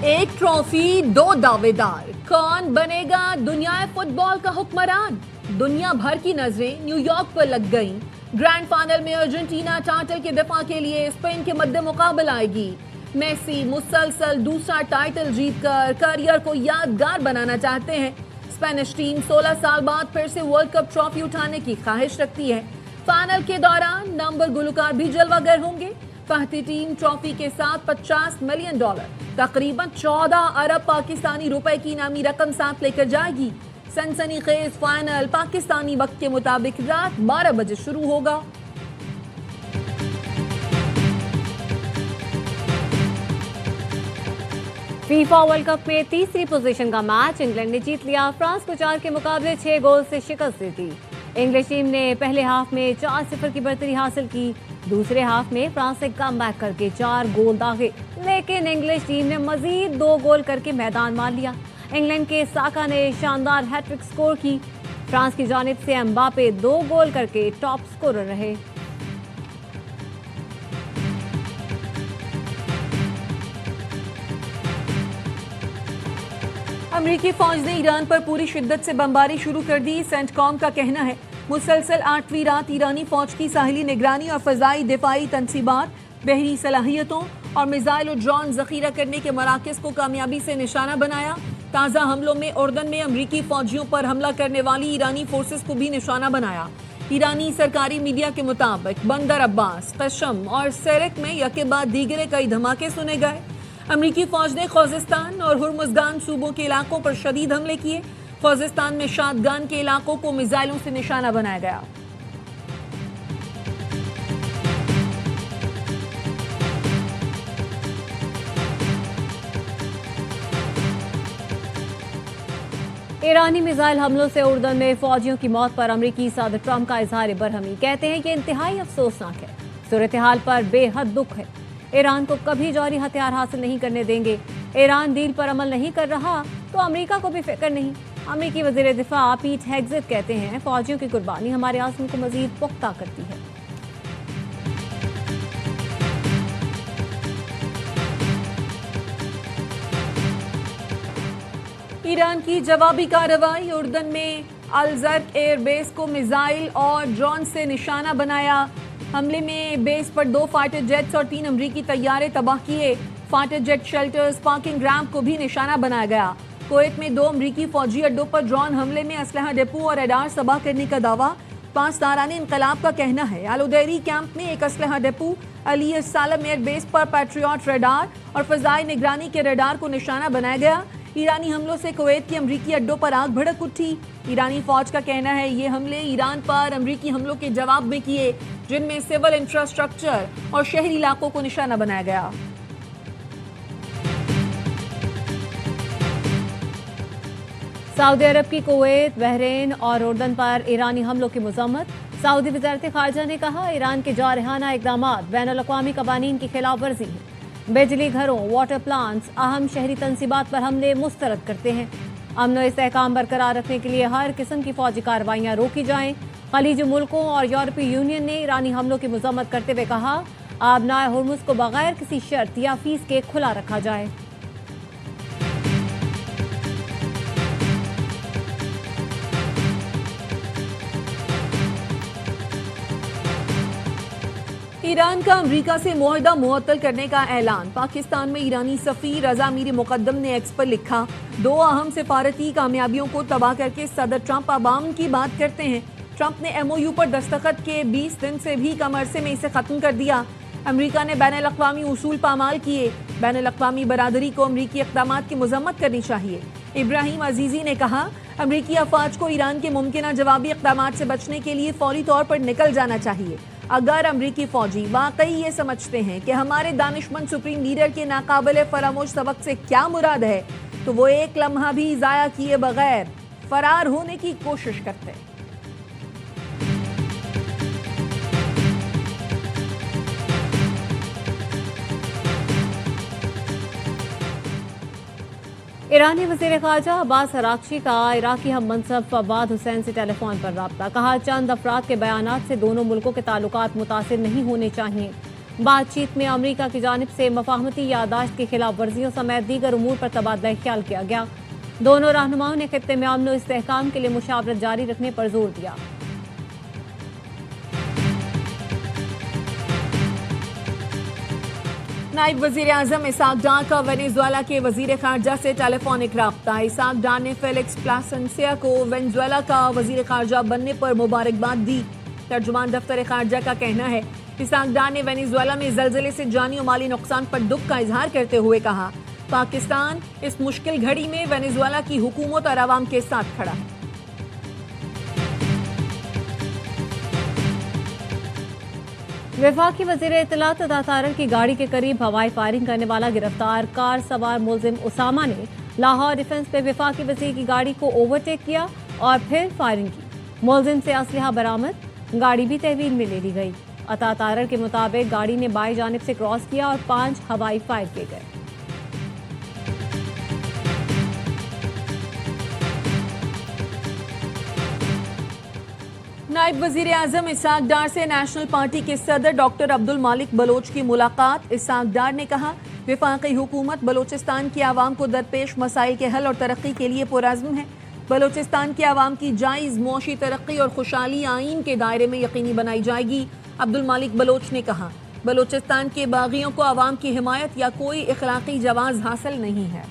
ایک ٹرافی دو دعوے دار، کون بنے گا دنیا فٹ بال کا حکمران؟ دنیا بھر کی نظریں نیو یارک پر لگ گئیں۔ گرینڈ فائنل میں ارجنٹینا ٹائٹل کے دفاع کے لیے اسپین کے مد مقابل آئے گی۔ میسی مسلسل دوسرا ٹائٹل جیت کر کیریئر کو یادگار بنانا چاہتے ہیں۔ اسپینش ٹیم 16 سال بعد پھر سے ورلڈ کپ ٹرافی اٹھانے کی خواہش رکھتی ہے۔ فائنل کے دوران نمبر گلوکار بھی جلوہ گر ہوں گے۔ فاتح ٹیم ٹرافی کے ساتھ $50 ملین تقریباً 14 ارب پاکستانی روپے کی انعامی رقم ساتھ لے کر جائے گی۔ سنسنی خیز فائنل پاکستانی وقت کے مطابق رات 12 بجے شروع ہوگا۔ فیفا ورلڈ کپ میں تیسری پوزیشن کا میچ انگلینڈ نے جیت لیا۔ فرانس کو 4 کے مقابلے 6 گول سے شکست دی تھی۔ انگلش ٹیم نے پہلے ہاف میں 4-0 کی برتری حاصل کی۔ دوسرے ہاف میں فرانس نے کم بیک کر کے 4 گول داغے، لیکن انگلش ٹیم نے مزید 2 گول کر کے میدان مار لیا۔ انگلینڈ کے ساکا نے شاندار ہیٹ-ٹرک سکور کی۔ فرانس کی جانب سے امباپے 2 گول کر کے ٹاپ سکورر رہے۔ امریکی فوج نے ایران پر پوری شدت سے بمباری شروع کر دی۔ سینٹ کام کا کہنا ہے مسلسل 8ویں رات ایرانی فوج کی ساحلی نگرانی اور فضائی دفاعی تنصیبات، بحری صلاحیتوں اور میزائل و ڈرون ذخیرہ کرنے کے مراکز کو کامیابی سے نشانہ بنایا۔ تازہ حملوں میں اردن میں امریکی فوجیوں پر حملہ کرنے والی ایرانی فورسز کو بھی نشانہ بنایا۔ ایرانی سرکاری میڈیا کے مطابق بندر عباس، قشم اور سیرک میں یکے بعد دیگرے کئی دھماکے سنے گئے۔ امریکی فوج نے خوزستان اور ہرمزگان صوبوں کے علاقوں پر شدید حملے کیے۔ خوزستان میں شادگان کے علاقوں کو میزائلوں سے نشانہ بنایا گیا۔ ایرانی میزائل حملوں سے اردن میں فوجیوں کی موت پر امریکی صدر ٹرمپ کا اظہار برہمی۔ کہتے ہیں کہ انتہائی افسوسناک ہے، صورتحال پر بے حد دکھ ہے۔ ایران کو کبھی جوہری ہتھیار حاصل نہیں کرنے دیں گے۔ ایران ڈیل پر عمل نہیں کر رہا تو امریکہ کو بھی فکر نہیں۔ امریکی وزیر دفاع پیٹ ہیگزٹ کہتے ہیں فوجیوں کی قربانی ہمارے عزم کو مزید پختہ کرتی ہے۔ ایران کی جوابی کارروائی، اردن میں الزرق ایئر بیس کو میزائل اور ڈرون سے نشانہ بنایا۔ حملے میں بیس پر 2 فائٹر جیٹس اور 3 امریکی طیارے تباہ کیے۔ Fighter jet shelters, parking ramp کو بھی نشانہ بنایا گیا۔ کویت میں 2 امریکی فوجی اڈوں پر ڈرون حملے میں اسلحہ ڈپو اور ریڈار تباہ کرنے کا دعویٰ۔ پاسداران انقلاب کا کہنا ہے الودیری کیمپ میں ایک اسلحہ ڈپو، علی السالم ایئر بیس پر پیٹریوٹ ریڈار اور فضائی نگرانی کے ریڈار کو نشانہ بنایا گیا۔ ایرانی حملوں سے کویت کے امریکی اڈوں پر آگ بھڑک اٹھی۔ ایرانی فوج کا کہنا ہے یہ حملے ایران پر امریکی حملوں کے جواب میں کیے، جن میں سول انفراسٹرکچر اور شہری علاقوں کو نشانہ بنایا گیا۔ سعودی عرب کی کویت، بحرین اور اردن پر ایرانی حملوں کی مذمت۔ سعودی وزارت خارجہ نے کہا ایران کے جارحانہ اقدامات بین الاقوامی قوانین کی خلاف ورزی ہے۔ بجلی گھروں، واٹر پلانٹس، اہم شہری تنصیبات پر حملے مسترد کرتے ہیں۔ امن و استحکام برقرار رکھنے کے لیے ہر قسم کی فوجی کارروائیاں روکی جائیں۔ خلیجی ملکوں اور یورپی یونین نے ایرانی حملوں کی مذمت کرتے ہوئے کہا آبنائے ہرمز کو بغیر کسی شرط یا فیس کے کھلا رکھا جائے۔ ایران کا امریکہ سے معاہدہ معطل کرنے کا اعلان۔ پاکستان میں ایرانی سفیر رضا میر مقدم نے ایکس پر لکھا 2 اہم سفارتی کامیابیوں کو تباہ کر کے صدر ٹرمپ عوام کی بات کرتے ہیں۔ ٹرمپ نے ایم او یو پر دستخط کے 20 دن سے بھی کم عرصے میں اسے ختم کر دیا۔ امریکہ نے بین الاقوامی اصول پامال کیے۔ بین الاقوامی برادری کو امریکی اقدامات کی مذمت کرنی چاہیے۔ ابراہیم عزیزی نے کہا امریکی افواج کو ایران کے ممکنہ جوابی اقدامات سے بچنے کے لیے فوری طور پر نکل جانا چاہیے۔ اگر امریکی فوجی واقعی یہ سمجھتے ہیں کہ ہمارے دانشمند سپریم لیڈر کے ناقابل فراموش سبق سے کیا مراد ہے تو وہ ایک لمحہ بھی ضائع کیے بغیر فرار ہونے کی کوشش کرتے ہیں۔ ایرانی وزیر خارجہ عباس اراغچی کا عراقی ہم منصب فواد حسین سے ٹیلی فون پر رابطہ۔ کہا چند افراد کے بیانات سے دونوں ملکوں کے تعلقات متاثر نہیں ہونے چاہیے۔ بات چیت میں امریکہ کی جانب سے مفاہمتی یادداشت کی خلاف ورزیوں سمیت دیگر امور پر تبادلہ خیال کیا گیا۔ دونوں رہنماؤں نے خطے میں امن و استحکام کے لیے مشاورت جاری رکھنے پر زور دیا۔ نائب وزیر اعظم اسحاق ڈار کا وینیزویلا کے وزیر خارجہ سے ٹیلی فونک رابطہ۔ اسحاق ڈار نے فیلکس پلاسنسیا کو وینیزویلا کا وزیر خارجہ بننے پر مبارکباد دی۔ ترجمان دفتر خارجہ کا کہنا ہے اسحاق ڈار نے وینیزویلا میں زلزلے سے جانی و مالی نقصان پر دکھ کا اظہار کرتے ہوئے کہا پاکستان اس مشکل گھڑی میں وینیزویلا کی حکومت اور عوام کے ساتھ کھڑا ہے۔ وفاقی وزیر اطلاعات عطا طاہر کی گاڑی کے قریب ہوائی فائرنگ کرنے والا گرفتار کار سوار ملزم اسامہ نے لاہور ڈیفنس پہ وفاقی وزیر کی گاڑی کو اوورٹیک کیا اور پھر فائرنگ کی۔ ملزم سے اسلحہ برآمد، گاڑی بھی تحویل میں لے لی گئی۔ عطا طاہر کے مطابق گاڑی نے بائیں جانب سے کراس کیا اور 5 ہوائی فائر کیے گئے۔ نائب وزیر اعظم اسحاق ڈار سے نیشنل پارٹی کے صدر ڈاکٹر عبد المالک بلوچ کی ملاقات۔ اسحاق ڈار نے کہا وفاقی حکومت بلوچستان کی عوام کو درپیش مسائل کے حل اور ترقی کے لیے پرعزم ہے۔ بلوچستان کی عوام کی جائز معاشی ترقی اور خوشحالی آئین کے دائرے میں یقینی بنائی جائے گی۔ عبد المالک بلوچ نے کہا بلوچستان کے باغیوں کو عوام کی حمایت یا کوئی اخلاقی جواز حاصل نہیں ہے۔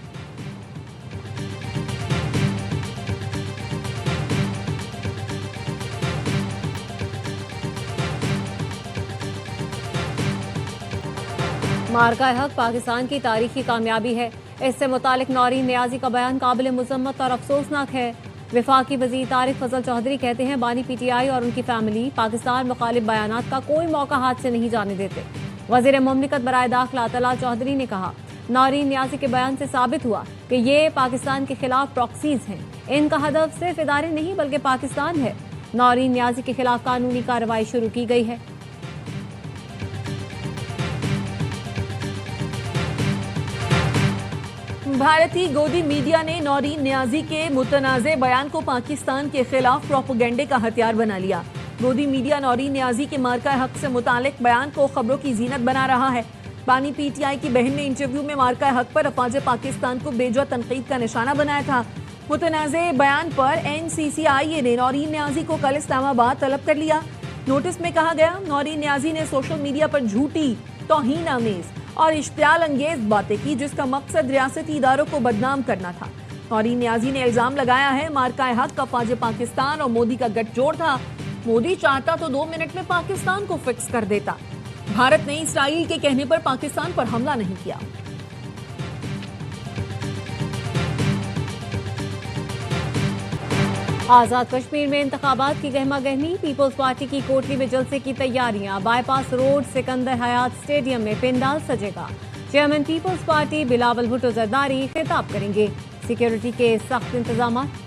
مارکہ حق پاکستان کی تاریخی کامیابی ہے۔ اس سے متعلق نورین نیازی کا بیان قابل مذمت اور افسوسناک ہے۔ وفاقی وزیر طارق فضل چودھری کہتے ہیں بانی پی ٹی آئی اور ان کی فیملی پاکستان مخالف بیانات کا کوئی موقع ہاتھ سے نہیں جانے دیتے۔ وزیر مملکت برائے داخلہ طلعت چودھری نے کہا نورین نیازی کے بیان سے ثابت ہوا کہ یہ پاکستان کے خلاف پراکسیز ہیں۔ ان کا ہدف صرف ادارے نہیں بلکہ پاکستان ہے۔ نورین نیازی کے خلاف قانونی کارروائی شروع کی گئی ہے۔ بھارتی گودی میڈیا نے نورین نیازی کے متنازع بیان کو پاکستان کے خلاف پروپیگنڈے کا ہتھیار بنا لیا۔ گودی میڈیا نورین نیازی کے مارکہ حق سے متعلق بیان کو خبروں کی زینت بنا رہا ہے۔ بانی پی ٹی آئی کی بہن نے انٹرویو میں مارکہ حق پر افواج پاکستان کو بے جا تنقید کا نشانہ بنایا تھا۔ متنازع بیان پر این سی سی آئی اے نے نورین نیازی کو کل اسلام آباد طلب کر لیا۔ نوٹس میں کہا گیا نورین نیازی نے سوشل میڈیا پر جھوٹی، توہین آمیز اور اشتعال انگیز باتیں کی جس کا مقصد ریاستی اداروں کو بدنام کرنا تھا۔ نورین نیازی نے الزام لگایا ہے مارکہ حق افواج پاکستان اور مودی کا گٹھ جوڑ تھا۔ مودی چاہتا تو 2 منٹ میں پاکستان کو فکس کر دیتا۔ بھارت نے اسرائیل کے کہنے پر پاکستان پر حملہ نہیں کیا۔ آزاد کشمیر میں انتخابات کی گہما گہمی، پیپلز پارٹی کی کوٹلی میں جلسے کی تیاریاں، بائی پاس روڈ سکندر حیات اسٹیڈیم میں پنڈال سجے گا۔ Chairman peoples party Bilawal Bhutto Zardari خطاب کریں گے۔ سیکیورٹی کے سخت انتظامات۔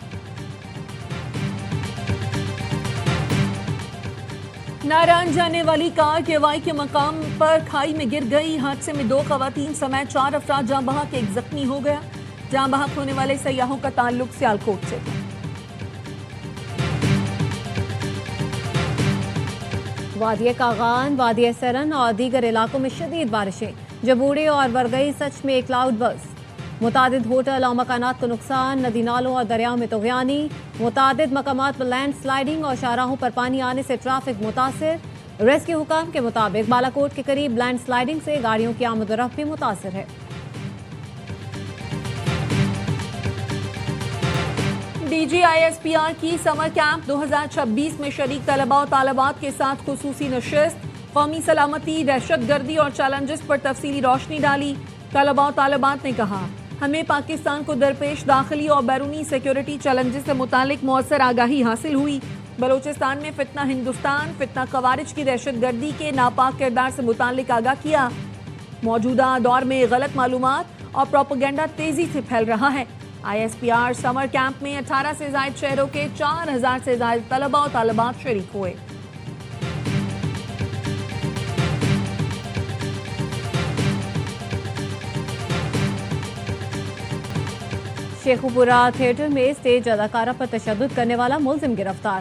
ناران جانے والی کار کیوائی کے مقام پر کھائی میں گر گئی۔ حادثے میں 2 خواتین سمیت 4 افراد جاں بحق، ایک زخمی ہو گیا۔ جاں بحق ہونے والے سیاحوں کا تعلق سیالکوٹ سے تھا۔ وادی کاغان، وادی سرن اور دیگر علاقوں میں شدید بارشیں، جبوڑے اور ورگئی سچ میں کلاؤڈ برسٹ۔ متعدد ہوٹل اور مکانات کو نقصان، ندی نالوں اور دریاؤں میں طغیانی، متعدد مقامات پر لینڈ سلائیڈنگ اور شاہراہوں پر پانی آنے سے ٹریفک متاثر۔ ریسکیو حکام کے مطابق بالاکوٹ کے قریب لینڈ سلائیڈنگ سے گاڑیوں کی آمد و رفت بھی متاثر ہے۔ D G I S P R کی سمر کیمپ 2026 میں شریک طلباء و طالبات کے ساتھ خصوصی نشست، قومی سلامتی، دہشت گردی اور چیلنجز پر تفصیلی روشنی ڈالی۔ طلباء و طالبات نے کہا ہمیں پاکستان کو درپیش داخلی اور بیرونی سیکیورٹی چیلنجز سے متعلق مؤثر آگاہی حاصل ہوئی۔ بلوچستان میں فتنہ ہندوستان، فتنہ خوارج کی دہشت گردی کے ناپاک کردار سے متعلق آگاہ کیا۔ موجودہ دور میں غلط معلومات اور پروپیگنڈا تیزی سے پھیل رہا ہے۔ I S P R summer camp میں 18 سے زائد شہروں کے 4000 سے زائد طلباء و طالبات شریک ہوئے۔ شیخوپورہ تھیٹر میں اسٹیج اداکارہ پر تشدد کرنے والا ملزم گرفتار۔